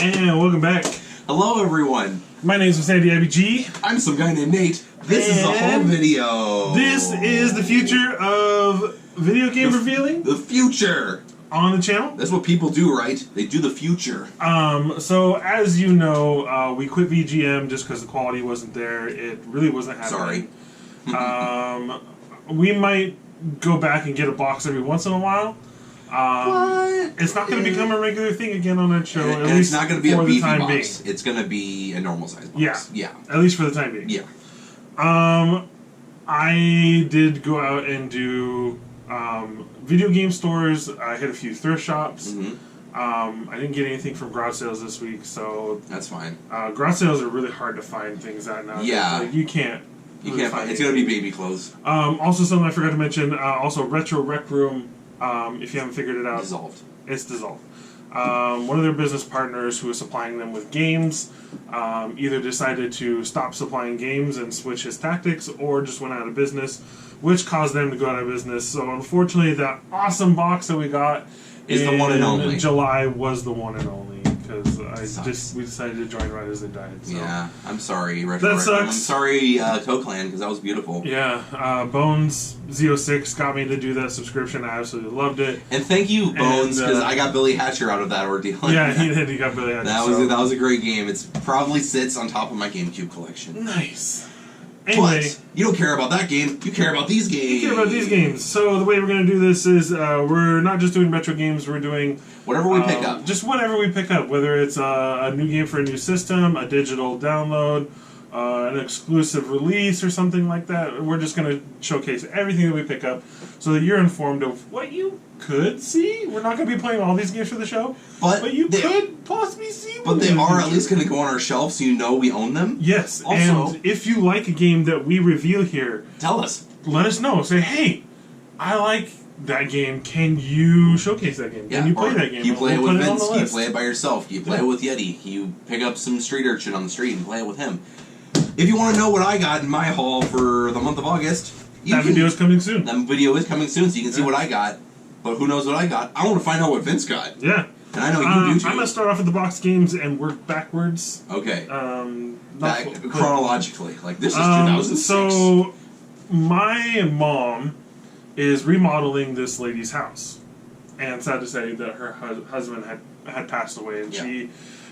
And welcome back. Hello, everyone. My name is VinsanityIBG. I'm some guy named Nate. This is a home video. This is the future of video game revealing. The future. On the channel. That's what people do, right? They do the future. So as you know, we quit VGM just because the quality wasn't there. It really wasn't happening. Sorry. We might go back and get a box every once in a while. What? It's not going to become a regular thing again on our show. And it's not going to be a beefy box. It's going to be a normal size box. Yeah. At least for the time being. Yeah. I did go out and do video game stores. I hit a few thrift shops. I didn't get anything from garage sales this week, so that's fine. Garage sales are really hard to find things at now. Yeah. Like, you can't. You can't find. It's going to be baby clothes. Also, something I forgot to mention. Also, Retro Rec Room. If you haven't figured it out, Dissolved. It's dissolved. One of their business partners who was supplying them with games either decided to stop supplying games and switch his tactics, or just went out of business, which caused them to go out of business. So unfortunately, that awesome box that we got is the one and only. July was the one and only, because we decided to join right as they died. So. Yeah, I'm sorry, Retro That Rec. sucks. I'm sorry, Co-Clan, because that was beautiful. Yeah, Bones Z06 got me to do that subscription. I absolutely loved it. And thank you, Bones, because I got Billy Hatcher out of that ordeal. Yeah, he did. He got Billy Hatcher. That was a great game. It probably sits on top of my GameCube collection. Nice. Anyway, but you don't care about that game. You care about these games. You care about these games. So the way we're going to do this is we're not just doing retro games. We're doing whatever we pick up. Just whatever we pick up, whether it's a new game for a new system, a digital download, an exclusive release, or something like that. We're just going to showcase everything that we pick up so that you're informed of what you could see. We're not going to be playing all these games for the show, but you could possibly see one. But they are at least going to go on our shelf so you know we own them. Yes. Also, and if you like a game that we reveal here, tell us. Let us know. Say, hey, I like that game. Can you showcase that game? Can you play that game? You play it with Vince. You play it by yourself. You play it with Yeti. You pick up some street urchin on the street and play it with him. If you want to know what I got in my haul for the month of August, that video is coming soon. That video is coming soon, so you can see what I got. But who knows what I got? I want to find out what Vince got. Yeah. And I know you do too. I'm going to start off with the box games and work backwards. Okay. Chronologically. Like, this is 2006. So, my mom is remodeling this lady's house. And sad to say that her husband had passed away. And she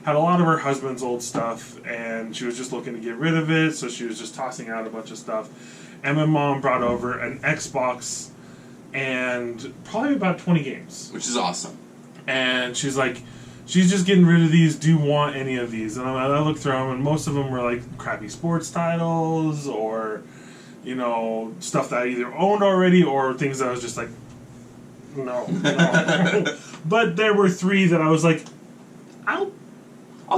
had a lot of her husband's old stuff. And she was just looking to get rid of it. So she was just tossing out a bunch of stuff. And my mom brought over an Xbox and probably about 20 games. Which is awesome. And she's like, she's just getting rid of these. Do you want any of these? And I looked through them, and most of them were like crappy sports titles, or stuff that I either owned already, or things that I was just like, no. But there were three that I was like, I'll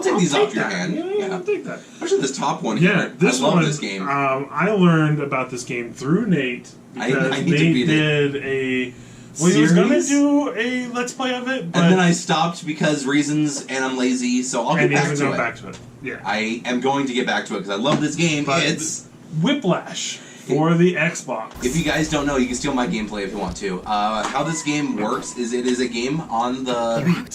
take these off your hand. Yeah, I'll take that. Especially this top one here. I love this game. I learned about this game through Nate, because I need Nate to beat did it. he was going to do a Let's Play of it, but... And then I stopped because reasons, and I'm lazy, so I'll get back to it. back to it. Yeah. I am going to get back to it, because I love this game. But it's Whiplash for the Xbox. If you guys don't know, you can steal my gameplay if you want to. How this game works is it is a game on the...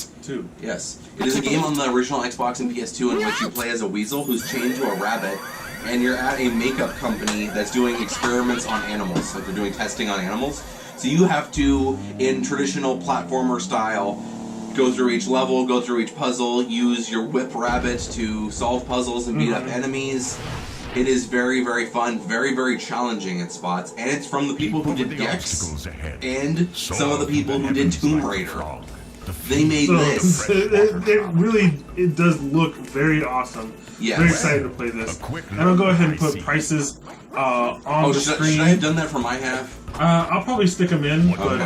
Yes. It is a game on the original Xbox and PS2 in which you play as a weasel who's chained to a rabbit, and you're at a makeup company that's doing experiments on animals. Like, they're doing testing on animals. So you have to, in traditional platformer style, go through each level, go through each puzzle, use your whip rabbit to solve puzzles and beat up enemies. It is very, very fun, very, very challenging in spots, and it's from the people who did Gex and some of the people who did Tomb Raider. They made this. It does look very awesome. Yes. Very excited to play this. And I'll go ahead and put prices on the screen. Should I have done that for my half? I'll probably stick them in, but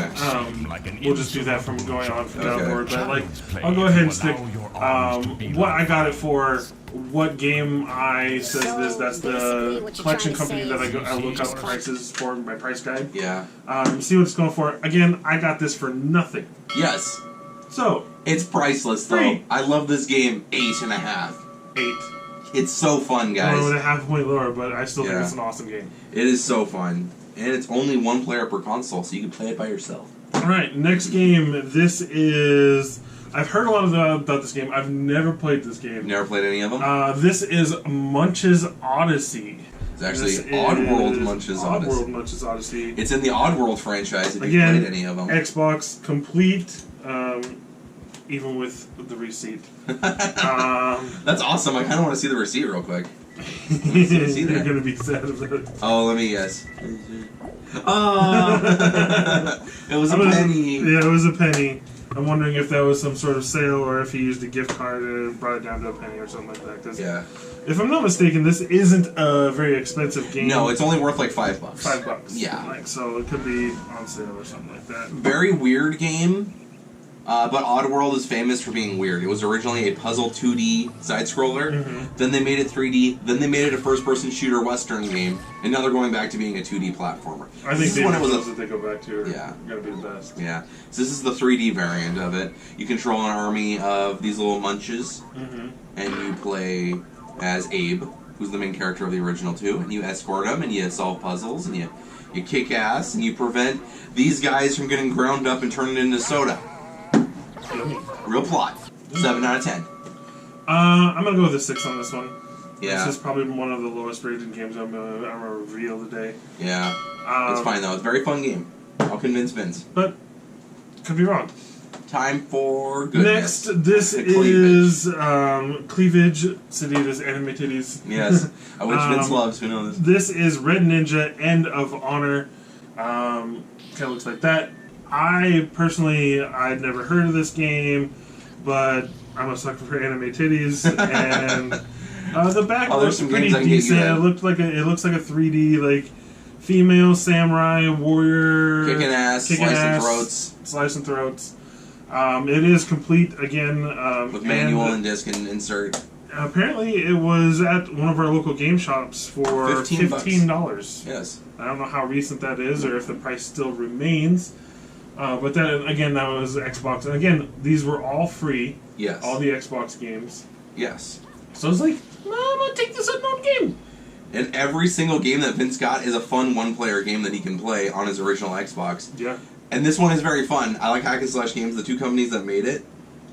we'll just do that from going on from downward. But I'll go ahead and stick what I got it for, what game I says this. That's the collection company that I look up prices for my price guide. Yeah. See what it's going for. Again, I got this for nothing. Yes. So it's priceless though. I love this game. 8.5. 8. It's so fun, guys. Well, a half point lower, but I still think it's an awesome game. It is so fun. And it's only one player per console, so you can play it by yourself. Alright, next game. This is I've heard a lot about this game. I've never played this game. Never played any of them? This is Munch's Odyssey. It's actually Oddworld Munch's Odyssey. Oddworld Munch's Odyssey. It's in the Oddworld franchise if you played any of them. Xbox complete, even with the receipt. That's awesome. I kind of want to see the receipt real quick. You're going to be sad about it. Oh, let me guess. Oh! It was a penny. Yeah, it was a penny. I'm wondering if that was some sort of sale or if he used a gift card and brought it down to a penny or something like that. Cause if I'm not mistaken, this isn't a very expensive game. No, it's only worth like $5. $5. Yeah. Like, so it could be on sale or something like that. Very weird game, but Oddworld is famous for being weird. It was originally a puzzle 2D side-scroller. Then they made it 3D. Then they made it a first-person shooter Western game. And now they're going back to being a 2D platformer. I think that they go back to are going to be the best. Yeah. So this is the 3D variant of it. You control an army of these little munches. And you play as Abe, who's the main character of the original 2. And you escort them, and you solve puzzles, and you kick ass, and you prevent these guys from getting ground up and turned into soda. Real plot. 7 out of 10. I'm going to go with a 6 on this one. Yeah. This is probably one of the lowest rated games I'm going to reveal today. Yeah. It's fine, though. It's a very fun game. I'll convince Vince. But, could be wrong. Time for goodness. Next, this is Cleavage City, this anime titties. Yes. Which Vince loves, who knows? This is Red Ninja End of Honor. Kind of looks like that. I'd never heard of this game, but I'm a sucker for anime titties, and the back looks pretty decent. It looks like a 3D like female samurai warrior kicking ass, slicing throats. It is complete again with manual and disc and insert. Apparently, it was at one of our local game shops for $15. Yes. I don't know how recent that is, or if the price still remains. But then again, that was Xbox, and again, these were all free. Yes. All the Xbox games. Yes. So I was like, I'm gonna take this unknown game. And every single game that Vince got is a fun one-player game that he can play on his original Xbox. Yeah. And this one is very fun. I like hack and slash games. The two companies that made it,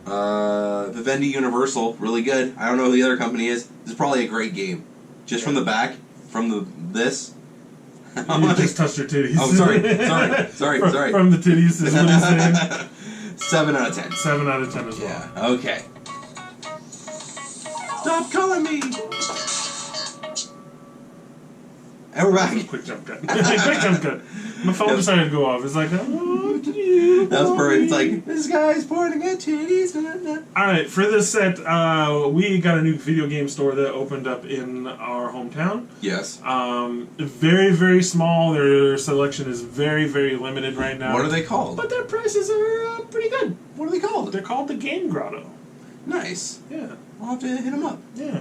Vivendi Universal, really good. I don't know who the other company is. This is probably a great game. Just from the back, from this. You just touched your titties. Oh, sorry. From the titties is what he's saying. 7 out of 10. 7 out of 10 as well. Yeah, okay. Stop calling me! And we're back. Quick jump cut. Quick jump cut. My phone decided to go off. It's like, that was perfect. It's like, this guy's pointing at titties. Alright, for this set, we got a new video game store that opened up in our hometown. Yes. Very, very small. Their selection is very, very limited right now. What are they called? But their prices are pretty good. What are they called? They're called the Game Grotto. Nice. Yeah. I'll have to hit them up. Yeah.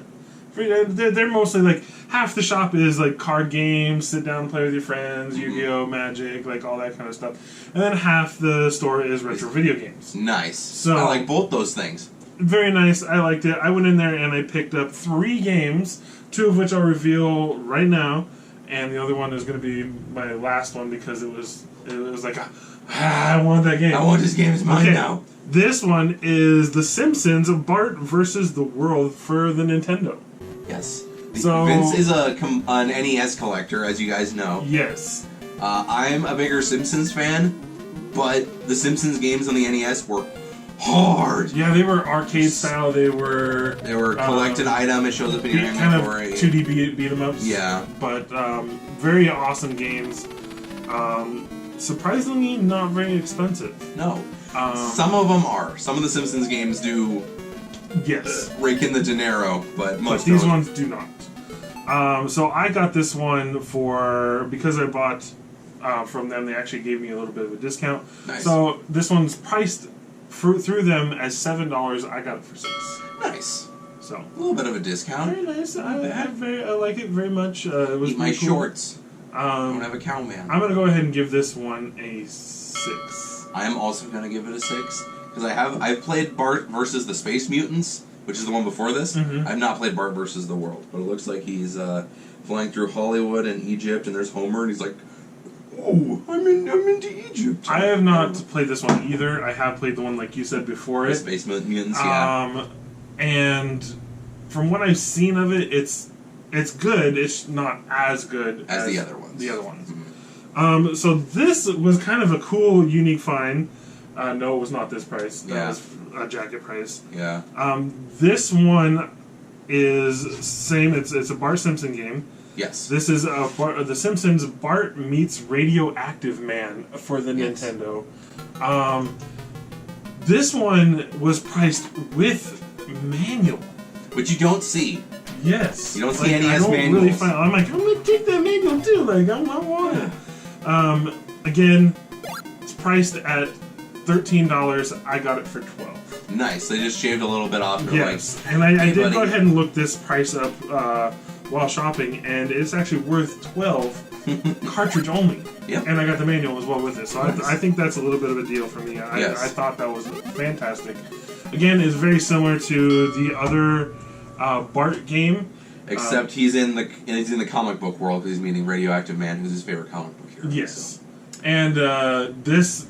They're mostly like, half the shop is like card games, sit down and play with your friends, Yu-Gi-Oh, Magic, like all that kind of stuff. And then half the store is retro video games. Nice. So, I like both those things. Very nice. I liked it. I went in there and I picked up 3 games, 2 of which I'll reveal right now, and the other one is going to be my last one because it was like, I want that game. I want this game. It's mine now. This one is The Simpsons Bart versus the World for the Nintendo. Yes. So, Vince is an NES collector, as you guys know. Yes. I'm a bigger Simpsons fan, but the Simpsons games on the NES were hard. Yeah, they were arcade style. They were collected item. It shows up in your inventory. Kind of 2D beat 'em ups. Yeah. But very awesome games. Surprisingly, not very expensive. No. Some of them are. Some of the Simpsons games do. Yes. Rake in the dinero, but most these don't. ones do not. So I got this one because I bought from them. They actually gave me a little bit of a discount. Nice. So this one's priced through them as $7. I got it for $6. Nice. So a little bit of a discount. Very nice. I like it very much. It was Eat my cool. Shorts. I don't have a cowman. I'm gonna go ahead and give this one a 6. I am also gonna give it a 6. Because I've played Bart versus the Space Mutants, which is the one before this. I've not played Bart versus the World, but it looks like he's flying through Hollywood and Egypt, and there's Homer, and he's like, Oh, I'm into Egypt. I have not played this one either. I have played the one like you said before it. Space Mutants, yeah. And from what I've seen of it, it's good. It's not as good as the other ones. Mm-hmm. So this was kind of a cool, unique find. No, it was not this price. That was a jacket price. Yeah. This one is same. It's a Bart Simpson game. Yes. This is The Simpsons Bart meets Radioactive Man for the Nintendo. This one was priced with manual, which you don't see. Yes. You don't see NES manuals. Really I'm like, I'm gonna take that manual too. Like, I want it. Again, it's priced at $13. I got it for $12. Nice. They just shaved a little bit off. Yes. And I did go ahead and look this price up while shopping, and it's actually worth $12 cartridge only. Yep. And I got the manual as well with it. So I think that's a little bit of a deal for me. Yes. I thought that was fantastic. Again, it's very similar to the other Bart game. Except he's in the comic book world because he's meeting Radioactive Man, who's his favorite comic book hero. Yes. So. And this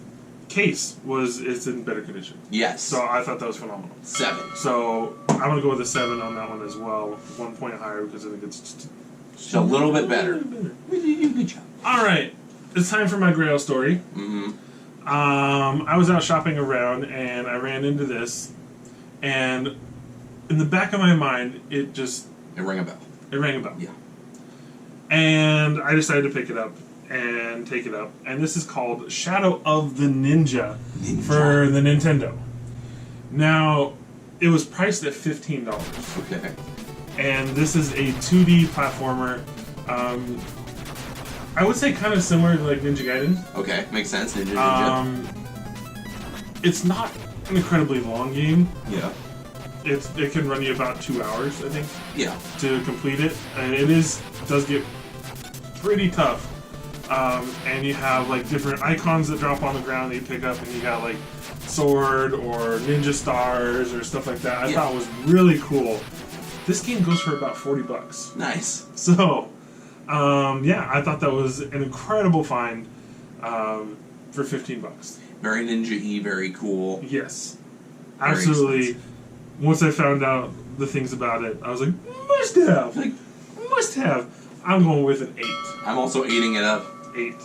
case it's in better condition. Yes. So I thought that was phenomenal. 7. So I'm going to go with a 7 on that one as well. 1 point higher because I think it's just a little bit better. Good job. All right. It's time for my Grail story. Mm-hmm. I was out shopping around and I ran into this, and in the back of my mind, it rang a bell. It rang a bell. Yeah. And I decided to pick it up and take it up. And this is called Shadow of the Ninja for the Nintendo. Now, it was priced at $15. Okay. And this is a 2D platformer. I would say kind of similar to like Ninja Gaiden. Okay, makes sense. Ninja. It's not an incredibly long game. Yeah. It can run you about 2 hours, I think. Yeah. To complete it, and it does get pretty tough. And you have like different icons that drop on the ground that you pick up, and you got like sword or ninja stars or stuff like that. I thought it was really cool. This game goes for about $40. Nice. So, I thought that was an incredible find for $15. Very Ninja-y, very cool. Yes, very absolutely. Expensive. Once I found out the things about it, I was like, must have. Like, must have. I'm going with an 8. I'm also eating it up. 8.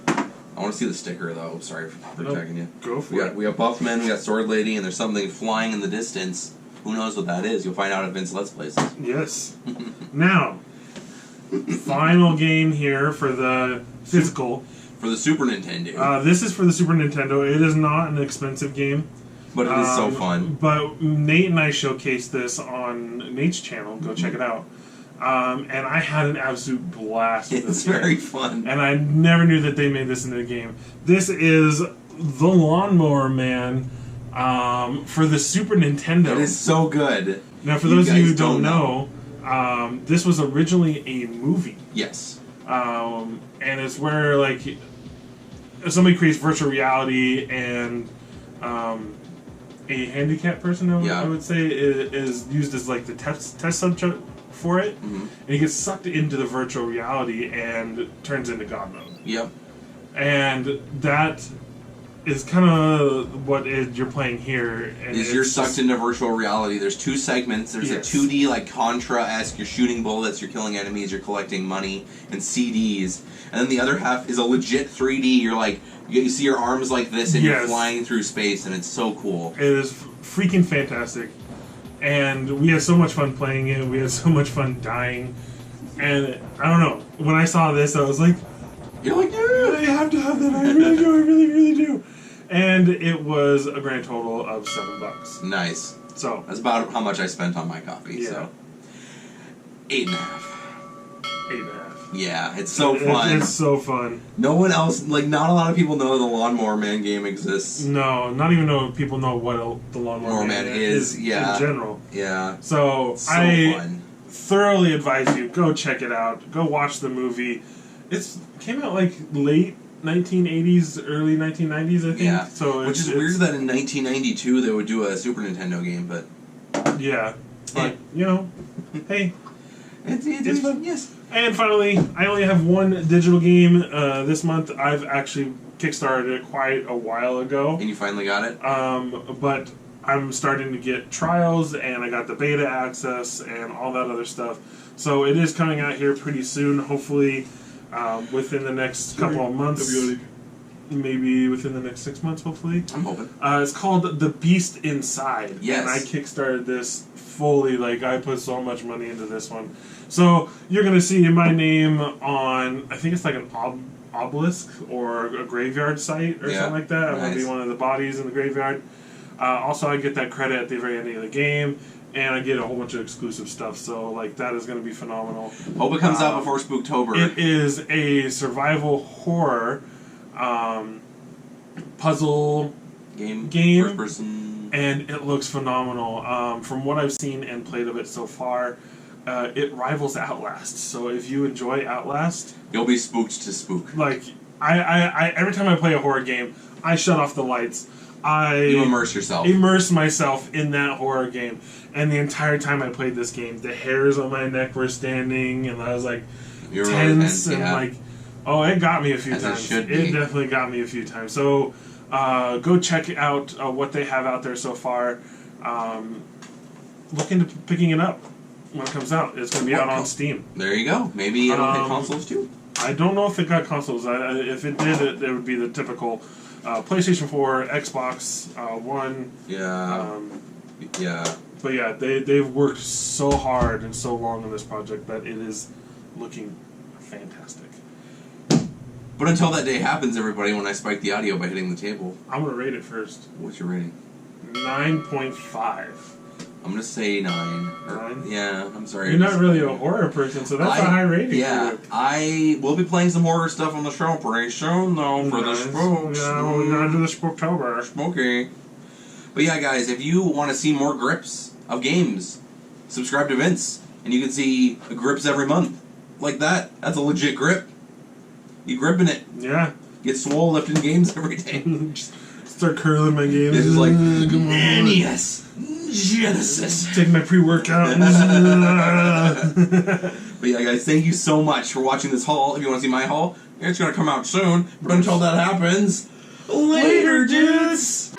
I want to see the sticker though. Sorry for checking you. Go for it. We got Buffman, we got Sword Lady, and there's something flying in the distance. Who knows what that is? You'll find out at Vince Let's Plays. Yes. Now, final game here for the physical. For the Super Nintendo. This is for the Super Nintendo. It is not an expensive game. But it is so fun. But Nate and I showcased this on Nate's channel. Go check it out. And I had an absolute blast with this game. It's very fun. And I never knew that they made this into a game. This is The Lawnmower Man for the Super Nintendo. It is so good. Now, for those of you who don't know, this was originally a movie. Yes. And it's where, like, somebody creates virtual reality and a handicapped person, I would say, is used as, like, the test subject for it. Mm-hmm. And he gets sucked into the virtual reality and turns into God mode. Yep. And that is kind of what you're playing here. And you're sucked into virtual reality. There's 2 segments. There's a 2D, like, Contra-esque. You're shooting bullets, you're killing enemies, you're collecting money and CDs. And then the other half is a legit 3D. You're like, you see your arms like this and you're flying through space, and it's so cool. It is freaking fantastic. And we had so much fun playing it. We had so much fun dying. And I don't know. When I saw this, I was like, you're like, yeah, I have to have that. I really do. I really, really do. And it was a grand total of $7. Nice. So that's about how much I spent on my copy. Yeah. So 8.5. 8.5. Yeah, it's so fun. It's so fun. No one else, like, not a lot of people know the Lawnmower Man game exists. No, not even know people know what the Lawnmower Man is in general. Yeah. So fun. Thoroughly advise you, go check it out. Go watch the movie. It came out like late 1980s, early 1990s, I think. Yeah. So which is weird that in 1992 they would do a Super Nintendo game, but yeah. But you know, hey. It's fun. Yes. And finally, I only have one digital game this month. I've actually kickstarted it quite a while ago. And you finally got it? But I'm starting to get trials, and I got the beta access and all that other stuff. So it is coming out here pretty soon, hopefully within the next couple of months. Maybe within the next 6 months, hopefully. I'm hoping. It's called The Beast Inside. Yes. And I kickstarted this fully. Like, I put so much money into this one. So you're going to see my name on, I think it's like an obelisk or a graveyard site or something like that. I'm going to be one of the bodies in the graveyard. Also, I get that credit at the very end of the game. And I get a whole bunch of exclusive stuff. So, like, that is going to be phenomenal. Hope it comes out before Spooktober. It is a survival horror puzzle game, first person, and it looks phenomenal. From what I've seen and played of it so far, it rivals Outlast. So if you enjoy Outlast, you'll be spooked to spook. Like I every time I play a horror game, I shut off the lights. You immerse myself in that horror game, and the entire time I played this game, the hairs on my neck were standing, and I was like tense and like. Oh, it got me a few times. It definitely got me a few times. So, go check out what they have out there so far. Look into picking it up when it comes out. It's going to be out on Steam. There you go. Maybe it'll hit consoles too. I don't know if it got consoles. If it did, it would be the typical PlayStation 4, Xbox One. Yeah. But yeah, they've worked so hard and so long on this project that it is looking fantastic. But until that day happens, everybody, when I spike the audio by hitting the table. I'm going to rate it first. What's your rating? 9.5. I'm going to say 9. 9? Yeah, I'm sorry. You're not really a horror person, so that's a high rating. Yeah, I will be playing some horror stuff on the show pretty soon, though, for the spooks. Yeah, we're going to do the Spooktober. Spooky. But yeah, guys, if you want to see more grips of games, subscribe to Vince, and you can see grips every month. Like that. That's a legit grip. You gripping it. Yeah. Get swole lifting games every day. Just start curling my games. It's just like, NES. Genesis. Take my pre-workout. But yeah, guys, thank you so much for watching this haul. If you want to see my haul, it's going to come out soon. But until that happens, later, dudes!